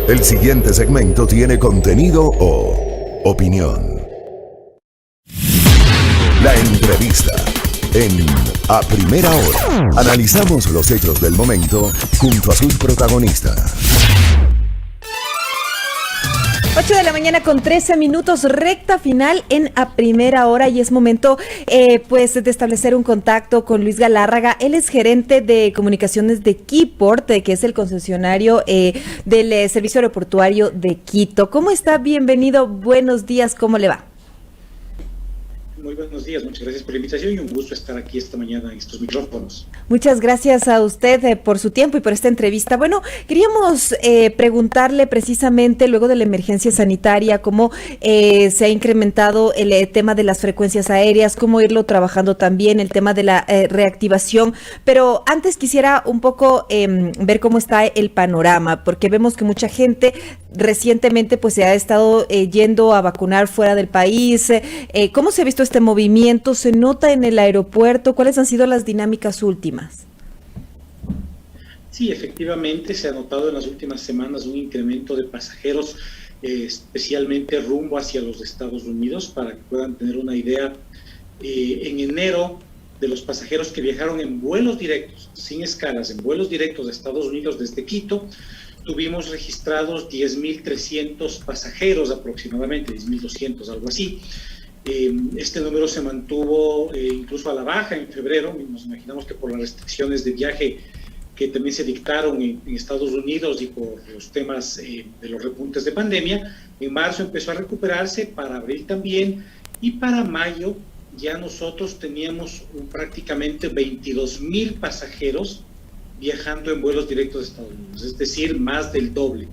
El siguiente segmento tiene contenido o opinión. La entrevista en A Primera Hora. Analizamos los hechos del momento junto a sus protagonistas. 8 de la mañana con 13 minutos, recta final en A Primera Hora, y es momento pues de establecer un contacto con Luis Galárraga. Él es gerente de comunicaciones de Quiport, que es el concesionario del servicio aeroportuario de Quito. ¿Cómo está? Bienvenido, buenos días, ¿cómo le va? Muy buenos días, muchas gracias por la invitación y un gusto estar aquí esta mañana en estos micrófonos. Muchas gracias a usted por su tiempo y por esta entrevista. Bueno, queríamos preguntarle precisamente luego de la emergencia sanitaria cómo se ha incrementado el tema de las frecuencias aéreas, cómo irlo trabajando también, el tema de la reactivación, pero antes quisiera un poco ver cómo está el panorama, porque vemos que mucha gente recientemente pues se ha estado yendo a vacunar fuera del país. ¿Cómo se ha visto este movimiento? ¿Se nota en el aeropuerto? ¿Cuáles han sido las dinámicas últimas? Sí, efectivamente se ha notado en las últimas semanas un incremento de pasajeros, especialmente rumbo hacia los Estados Unidos. Para que puedan tener una idea, en enero, de los pasajeros que viajaron en vuelos directos, sin escalas, en vuelos directos de Estados Unidos desde Quito, tuvimos registrados 10.300 pasajeros aproximadamente, 10.200, algo así. Este número se mantuvo incluso a la baja en febrero. Nos imaginamos que por las restricciones de viaje que también se dictaron en Estados Unidos y por los temas de los repuntes de pandemia, en marzo empezó a recuperarse, para abril también, y para mayo ya nosotros teníamos prácticamente 22.000 pasajeros viajando en vuelos directos de Estados Unidos, es decir, más del doble.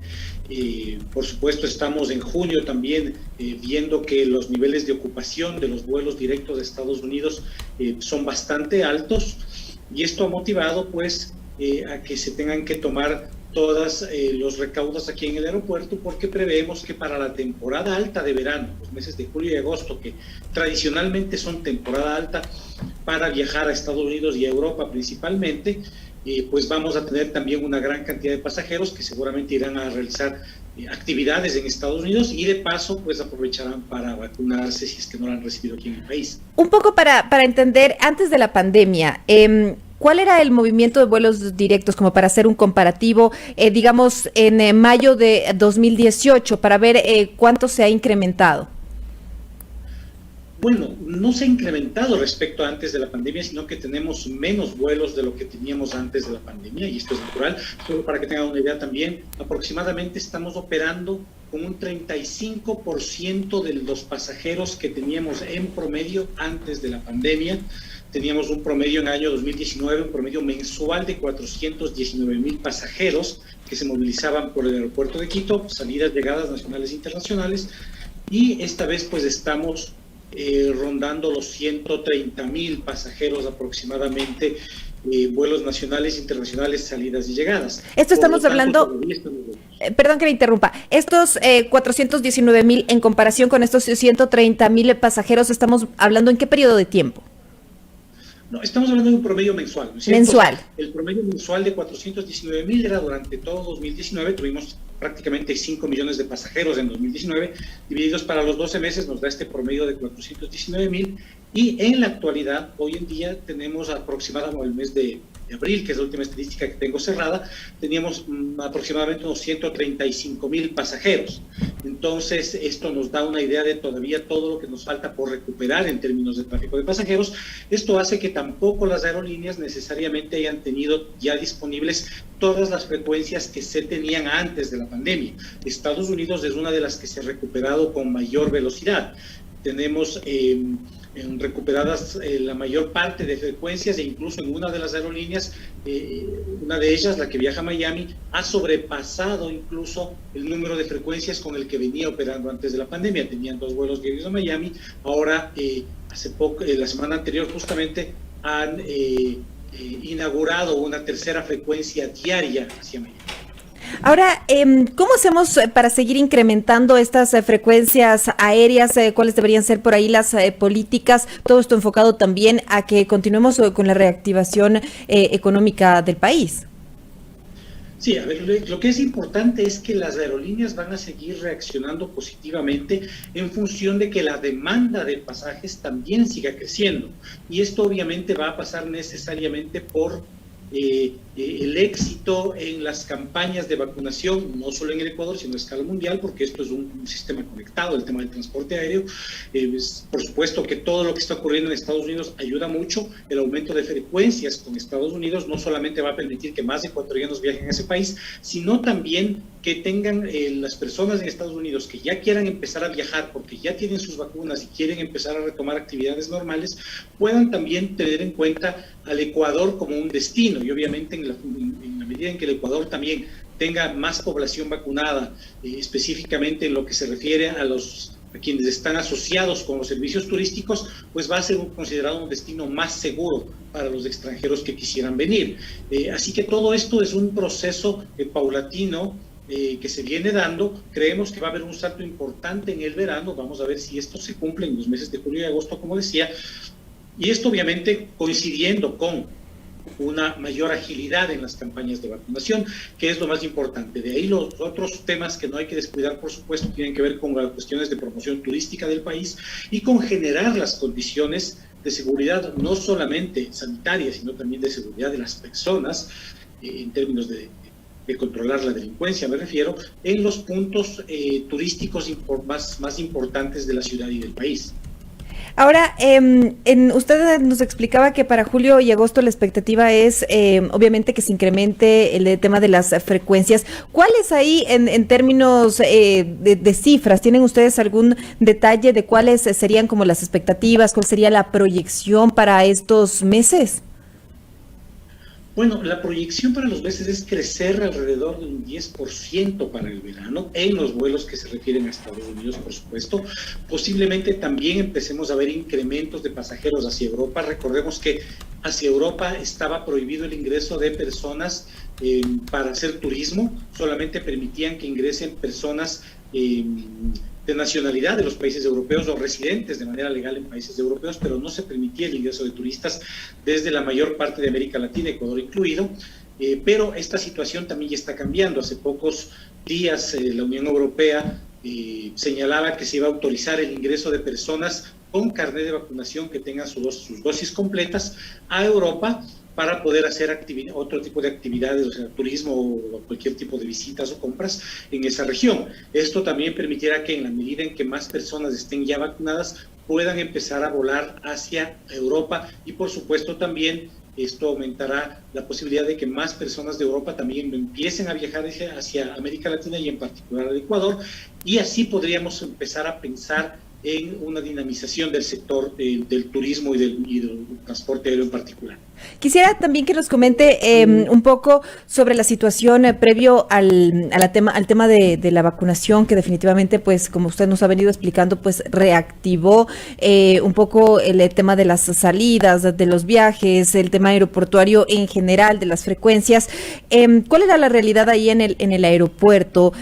Por supuesto, estamos en junio también viendo que los niveles de ocupación de los vuelos directos de Estados Unidos son bastante altos, y esto ha motivado pues a que se tengan que tomar todos los recaudos aquí en el aeropuerto, porque preveemos que para la temporada alta de verano, los meses de julio y agosto, que tradicionalmente son temporada alta para viajar a Estados Unidos y a Europa principalmente, pues vamos a tener también una gran cantidad de pasajeros que seguramente irán a realizar actividades en Estados Unidos, y de paso pues aprovecharán para vacunarse si es que no lo han recibido aquí en el país. Un poco para entender, antes de la pandemia, ¿cuál era el movimiento de vuelos directos, como para hacer un comparativo, digamos, en mayo de 2018, para ver cuánto se ha incrementado? Bueno, no se ha incrementado respecto a antes de la pandemia, sino que tenemos menos vuelos de lo que teníamos antes de la pandemia, y esto es natural. Solo para que tengan una idea también, aproximadamente estamos operando con un 35% de los pasajeros que teníamos en promedio antes de la pandemia. Teníamos un promedio en el año 2019, un promedio mensual de 419.000 pasajeros que se movilizaban por el aeropuerto de Quito, salidas, llegadas nacionales e internacionales, y esta vez pues estamos rondando los 130.000 pasajeros aproximadamente, vuelos nacionales, internacionales, salidas y llegadas. Esto estamos hablando, perdón que me interrumpa, estos 419.000 en comparación con estos 130.000 pasajeros, ¿estamos hablando en qué periodo de tiempo? No, estamos hablando de un promedio mensual, ¿no es cierto? Mensual. El promedio mensual de 419.000 era durante todo 2019, tuvimos prácticamente 5 millones de pasajeros en 2019, divididos para los 12 meses nos da este promedio de 419.000, y en la actualidad, hoy en día, tenemos aproximadamente el mes de abril, que es la última estadística que tengo cerrada, teníamos aproximadamente unos 135.000 pasajeros. Entonces, esto nos da una idea de todavía todo lo que nos falta por recuperar en términos de tráfico de pasajeros. Esto hace que tampoco las aerolíneas necesariamente hayan tenido ya disponibles todas las frecuencias que se tenían antes de la pandemia. Estados Unidos es una de las que se ha recuperado con mayor velocidad. Tenemos recuperadas la mayor parte de frecuencias, e incluso en una de las aerolíneas, una de ellas, la que viaja a Miami, ha sobrepasado incluso el número de frecuencias con el que venía operando antes de la pandemia. Tenían 2 vuelos diarios a Miami, ahora hace poco, la semana anterior justamente, han inaugurado una tercera frecuencia diaria hacia Miami. Ahora, ¿cómo hacemos para seguir incrementando estas frecuencias aéreas? ¿Cuáles deberían ser por ahí las políticas? Todo esto enfocado también a que continuemos con la reactivación económica del país. Sí, a ver, lo que es importante es que las aerolíneas van a seguir reaccionando positivamente en función de que la demanda de pasajes también siga creciendo. Y esto obviamente va a pasar necesariamente por el éxito en las campañas de vacunación, no solo en el Ecuador, sino a escala mundial, porque esto es un sistema conectado, el tema del transporte aéreo. Por supuesto que todo lo que está ocurriendo en Estados Unidos ayuda mucho. El aumento de frecuencias con Estados Unidos no solamente va a permitir que más ecuatorianos viajen a ese país, sino también que tengan las personas en Estados Unidos que ya quieran empezar a viajar porque ya tienen sus vacunas y quieren empezar a retomar actividades normales, puedan también tener en cuenta al Ecuador como un destino. Y obviamente en la medida en que el Ecuador también tenga más población vacunada, específicamente en lo que se refiere a quienes están asociados con los servicios turísticos, pues va a ser considerado un destino más seguro para los extranjeros que quisieran venir. Así que todo esto es un proceso paulatino que se viene dando. Creemos que va a haber un salto importante en el verano. Vamos a ver si esto se cumple en los meses de julio y agosto, como decía, y esto obviamente coincidiendo con una mayor agilidad en las campañas de vacunación, que es lo más importante. De ahí los otros temas que no hay que descuidar, por supuesto, tienen que ver con las cuestiones de promoción turística del país y con generar las condiciones de seguridad, no solamente sanitaria, sino también de seguridad de las personas, en términos de controlar la delincuencia, me refiero, en los puntos turísticos más importantes de la ciudad y del país. Ahora, usted nos explicaba que para julio y agosto la expectativa es, obviamente, que se incremente el tema de las frecuencias. ¿Cuál es ahí en términos de cifras? ¿Tienen ustedes algún detalle de cuáles serían como las expectativas? ¿Cuál sería la proyección para estos meses? Bueno, la proyección para los meses es crecer alrededor de un 10% para el verano, en los vuelos que se refieren a Estados Unidos, por supuesto. Posiblemente también empecemos a ver incrementos de pasajeros hacia Europa. Recordemos que hacia Europa estaba prohibido el ingreso de personas para hacer turismo, solamente permitían que ingresen personas de nacionalidad de los países europeos o residentes de manera legal en países europeos, pero no se permitía el ingreso de turistas desde la mayor parte de América Latina, Ecuador incluido. Pero esta situación también ya está cambiando. Hace pocos días la Unión Europea señalaba que se iba a autorizar el ingreso de personas con carnet de vacunación que tengan sus dosis completas a Europa, para poder hacer otro tipo de actividades, o sea, turismo o cualquier tipo de visitas o compras en esa región. Esto también permitirá que en la medida en que más personas estén ya vacunadas, puedan empezar a volar hacia Europa y por supuesto también esto aumentará la posibilidad de que más personas de Europa también empiecen a viajar hacia América Latina y en particular al Ecuador, y así podríamos empezar a pensar en una dinamización del sector del turismo y del transporte aéreo en particular. Quisiera también que nos comente un poco sobre la situación previo al tema de la vacunación, que definitivamente, pues, como usted nos ha venido explicando, pues reactivó un poco el tema de las salidas, de los viajes, el tema aeroportuario en general, de las frecuencias. ¿Cuál era la realidad ahí en el aeropuerto?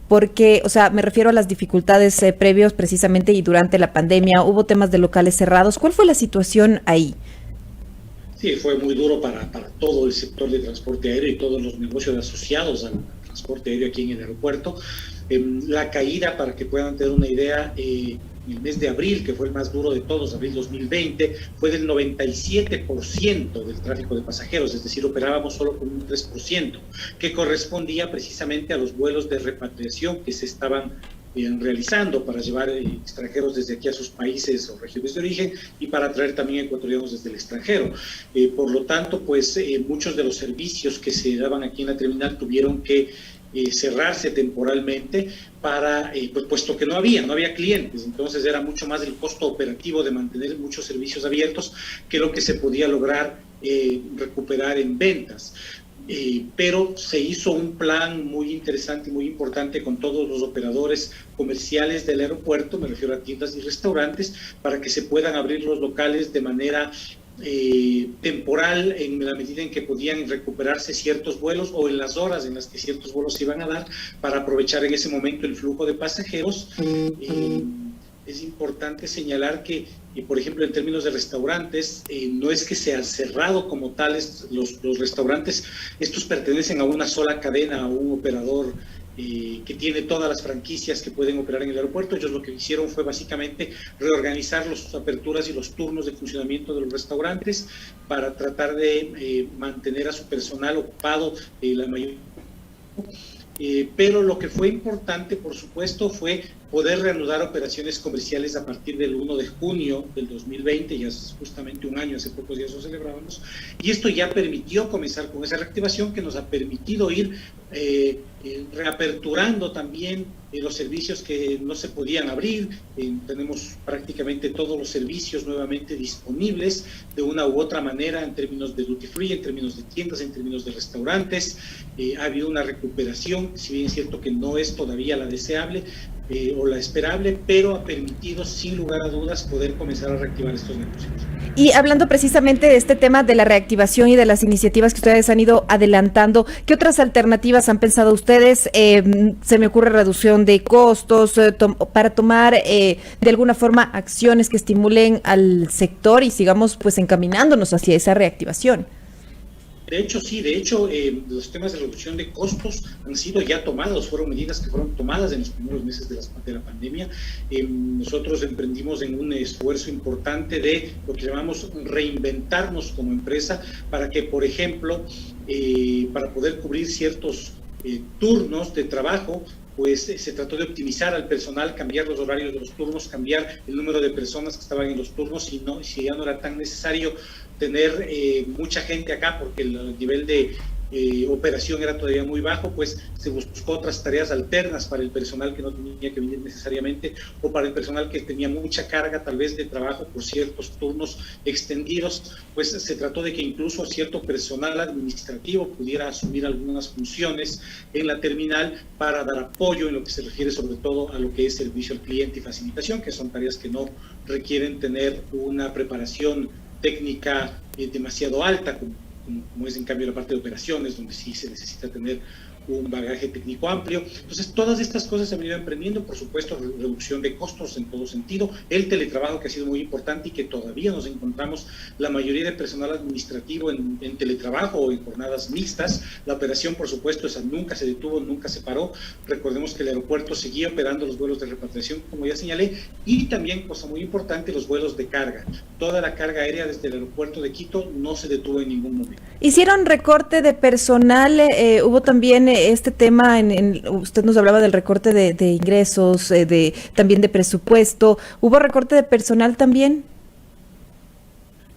Porque, o sea, me refiero a las dificultades previos precisamente y durante la pandemia. Hubo temas de locales cerrados. ¿Cuál fue la situación ahí? Sí, fue muy duro para todo el sector de transporte aéreo y todos los negocios asociados al transporte aéreo aquí en el aeropuerto. La caída, para que puedan tener una idea, el mes de abril, que fue el más duro de todos, abril 2020, fue del 97% del tráfico de pasajeros, es decir, operábamos solo con un 3%, que correspondía precisamente a los vuelos de repatriación que se estaban realizando para llevar extranjeros desde aquí a sus países o regiones de origen y para traer también ecuatorianos desde el extranjero. Por lo tanto, pues muchos de los servicios que se daban aquí en la terminal tuvieron que cerrarse temporalmente puesto que no había clientes. Entonces era mucho más el costo operativo de mantener muchos servicios abiertos que lo que se podía lograr recuperar en ventas. Pero se hizo un plan muy interesante y muy importante con todos los operadores comerciales del aeropuerto, me refiero a tiendas y restaurantes, para que se puedan abrir los locales de manera temporal en la medida en que podían recuperarse ciertos vuelos o en las horas en las que ciertos vuelos se iban a dar, para aprovechar en ese momento el flujo de pasajeros. es importante señalar que, por ejemplo, en términos de restaurantes, no es que sean cerrado como tales los restaurantes, estos pertenecen a una sola cadena, a un operador que tiene todas las franquicias que pueden operar en el aeropuerto. Ellos lo que hicieron fue básicamente reorganizar las aperturas y los turnos de funcionamiento de los restaurantes para tratar de mantener a su personal ocupado la mayor. Pero lo que fue importante, por supuesto, fue poder reanudar operaciones comerciales a partir del 1 de junio del 2020, ya es justamente un año, hace pocos días lo celebrábamos, y esto ya permitió comenzar con esa reactivación que nos ha permitido ir reaperturando también los servicios que no se podían abrir. Tenemos prácticamente todos los servicios nuevamente disponibles de una u otra manera en términos de duty free, en términos de tiendas, en términos de restaurantes. Ha habido una recuperación, si bien es cierto que no es todavía la deseable o la esperable, pero ha permitido sin lugar a dudas poder comenzar a reactivar estos negocios. Y hablando precisamente de este tema de la reactivación y de las iniciativas que ustedes han ido adelantando, ¿qué otras alternativas han pensado ustedes? Se me ocurre reducción de costos, para tomar de alguna forma acciones que estimulen al sector y sigamos pues encaminándonos hacia esa reactivación. De hecho, sí, los temas de reducción de costos han sido ya tomados, fueron medidas que fueron tomadas en los primeros meses de la pandemia. Nosotros emprendimos en un esfuerzo importante de lo que llamamos reinventarnos como empresa para que, por ejemplo, para poder cubrir ciertos turnos de trabajo, pues se trató de optimizar al personal, cambiar los horarios de los turnos, cambiar el número de personas que estaban en los turnos, si ya no era tan necesario tener mucha gente acá porque el nivel de operación era todavía muy bajo, pues se buscó otras tareas alternas para el personal que no tenía que venir necesariamente, o para el personal que tenía mucha carga tal vez de trabajo por ciertos turnos extendidos. Pues se trató de que incluso cierto personal administrativo pudiera asumir algunas funciones en la terminal para dar apoyo en lo que se refiere sobre todo a lo que es servicio al cliente y facilitación, que son tareas que no requieren tener una preparación técnica demasiado alta, como es en cambio la parte de operaciones, donde sí se necesita tener un bagaje técnico amplio. Entonces, todas estas cosas se han ido emprendiendo, por supuesto, reducción de costos en todo sentido, el teletrabajo que ha sido muy importante y que todavía nos encontramos la mayoría de personal administrativo en teletrabajo o en jornadas mixtas. La operación, por supuesto, esa nunca se detuvo, nunca se paró. Recordemos que el aeropuerto seguía operando los vuelos de repatriación, como ya señalé, y también, cosa muy importante, los vuelos de carga. Toda la carga aérea desde el aeropuerto de Quito no se detuvo en ningún momento. Hicieron recorte de personal, hubo también este tema, usted nos hablaba del recorte de ingresos, también de presupuesto, ¿hubo recorte de personal también?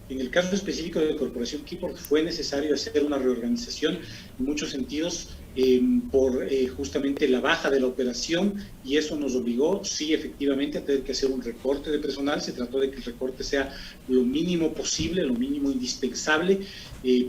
En el caso específico de Corporación Quito fue necesario hacer una reorganización en muchos sentidos por justamente la baja de la operación, y eso nos obligó, sí, efectivamente, a tener que hacer un recorte de personal. Se trató de que el recorte sea lo mínimo posible, lo mínimo indispensable,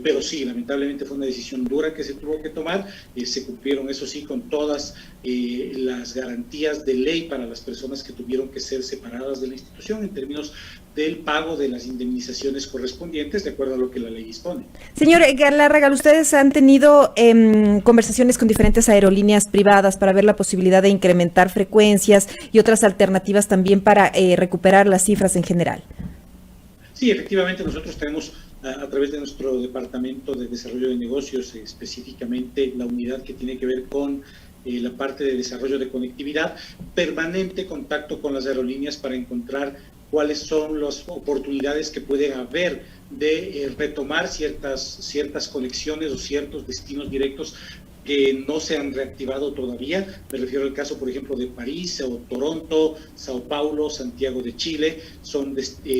pero sí, lamentablemente fue una decisión dura que se tuvo que tomar. Se cumplieron, eso sí, con todas las garantías de ley para las personas que tuvieron que ser separadas de la institución en términos del pago de las indemnizaciones correspondientes de acuerdo a lo que la ley dispone. Señor Galárraga, ustedes han tenido conversaciones con diferentes aerolíneas privadas para ver la posibilidad de incrementar frecuencias y otras alternativas también para recuperar las cifras en general. Sí, efectivamente, nosotros tenemos a través de nuestro Departamento de Desarrollo de Negocios, específicamente la unidad que tiene que ver con la parte de desarrollo de conectividad, permanente contacto con las aerolíneas para encontrar cuáles son las oportunidades que pueden haber de retomar ciertas conexiones o ciertos destinos directos que no se han reactivado todavía. Me refiero al caso, por ejemplo, de París o Toronto, Sao Paulo, Santiago de Chile,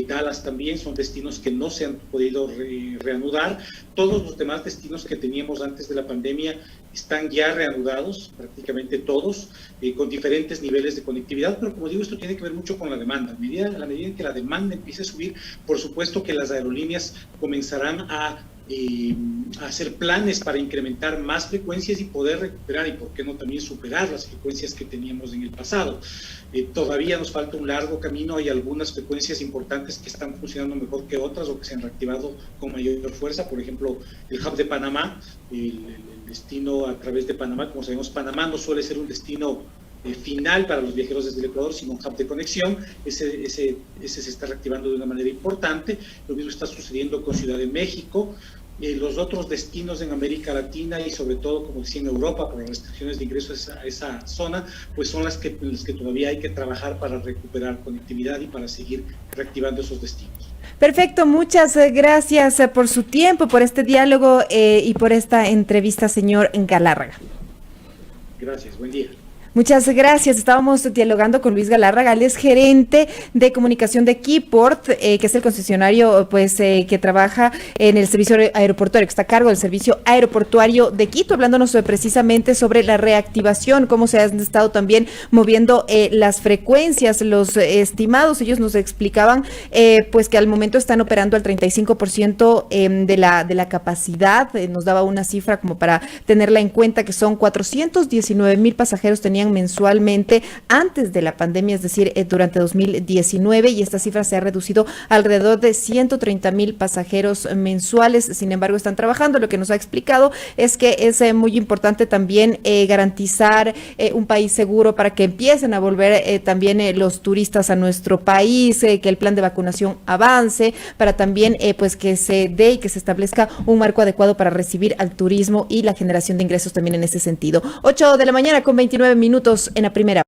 Dallas también, son destinos que no se han podido reanudar. Todos los demás destinos que teníamos antes de la pandemia están ya reanudados, prácticamente todos, con diferentes niveles de conectividad, pero como digo, esto tiene que ver mucho con la demanda. A la medida en que la demanda empiece a subir, por supuesto que las aerolíneas comenzarán a hacer planes para incrementar más frecuencias y poder recuperar y por qué no también superar las frecuencias que teníamos en el pasado. Todavía nos falta un largo camino, hay algunas frecuencias importantes que están funcionando mejor que otras o que se han reactivado con mayor fuerza, por ejemplo el hub de Panamá, el destino a través de Panamá. Como sabemos, Panamá no suele ser un destino final para los viajeros desde el Ecuador, sino un hub de conexión. Ese se está reactivando de una manera importante. Lo mismo está sucediendo con Ciudad de México. Los otros destinos en América Latina y sobre todo, como decía, en Europa, por las restricciones de ingreso a esa zona, pues son las que todavía hay que trabajar para recuperar conectividad y para seguir reactivando esos destinos. Perfecto, muchas gracias por su tiempo, por este diálogo y por esta entrevista, señor Galárraga. Gracias, buen día. Muchas gracias. Estábamos dialogando con Luis Galárraga, él es gerente de comunicación de Keyport, que es el concesionario que trabaja en el servicio aeroportuario, que está a cargo del servicio aeroportuario de Quito, hablándonos precisamente sobre la reactivación, cómo se han estado también moviendo las frecuencias, los estimados. Ellos nos explicaban pues que al momento están operando al 35% de la capacidad. Nos daba una cifra como para tenerla en cuenta, que son 419,000 pasajeros tenían mensualmente antes de la pandemia, es decir, durante 2019, y esta cifra se ha reducido alrededor de 130,000 pasajeros mensuales. Sin embargo, están trabajando. Lo que nos ha explicado es que es muy importante también garantizar un país seguro para que empiecen a volver también los turistas a nuestro país, que el plan de vacunación avance, para también pues que se dé y que se establezca un marco adecuado para recibir al turismo y la generación de ingresos también en ese sentido. 8 de la mañana con 29 minutos en la primera.